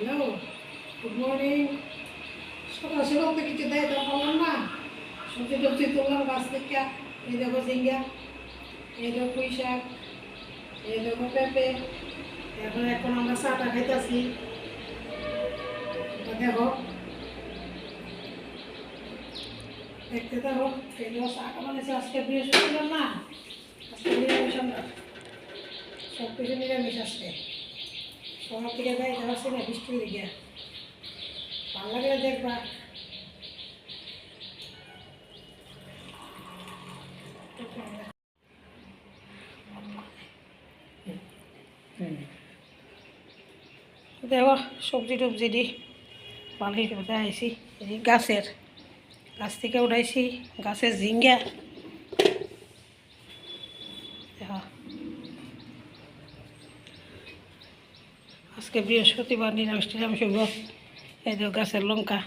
Hello, good morning. সকাল সকাল তো কিছু দেয় তা বললাম না, সবজি টবজি তুললাম গাছ থেকে। এই দেখো ঝিঙ্গা, এই দেখো পুঁই শাক, এই দেখো পেঁপে। এখন এখন আমরা চাটা খাইতেছি। দেখো, দেখতে থাকো। এই দেখো চাটা বানিয়েছে আজকে বৃহস্পতিবার না, আজকে নিরামিষ আমরা, সব কিছু নিরামিষ আজকে। সবার থেকে দেয় যাচ্ছি না বৃষ্টির লেগে, ভালো লাগলে দেখবা। দেখো সবজি টবজি দি বালি উঠাইছি, এই গাছের গাছ থেকে উঠাইছি, গাছের ঝিঙ্গা। দেখো আজকে বৃহস্পতিবার, নিরামিষ টিরামিষ হইব। এই দেখো গাছের লঙ্কা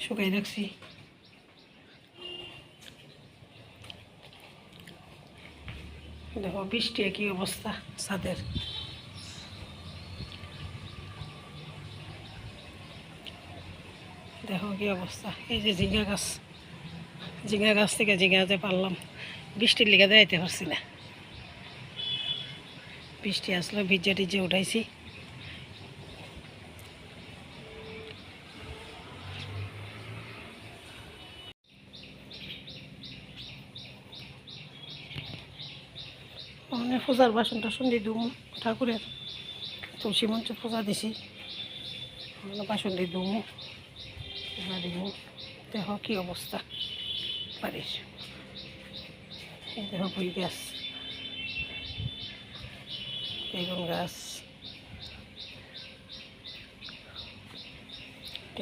শুকাই রাখছি। দেখো বৃষ্টি কি অবস্থা ছাদের। দেখো কি অবস্থা। এই যে ঝিঙ্গা গাছ থেকে ঝিঙ্গাতে পারলাম, বৃষ্টির লেগে যাইতে পারছি না। বৃষ্টি আসলে ভিজে টিজে উঠাইছি। মানে পূজার বাসন টাসন দিয়ে দুম, ঠাকুরের তুলসী মঞ্চ পূজা দিছি, বাসন দিয়ে দুমু দিব। দেখো কি অবস্থা বাড়ির। এই দেখো বই গাছ, বেগুন গাছ,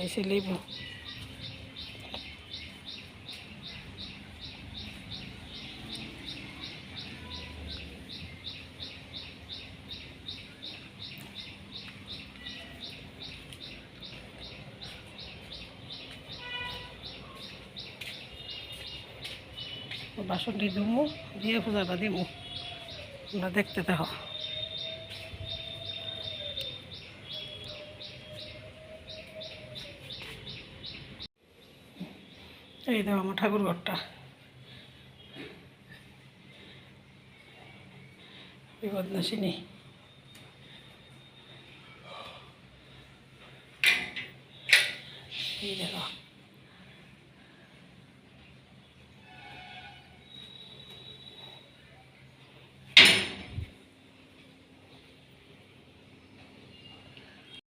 এসে লেবু। বাসনটি দুমু দিয়ে পূজাটা দিমু, তোমরা দেখতে থাকো। এই দেখো আমার ঠাকুর ঘরটা, বিপদনাশিনী। এই দেখো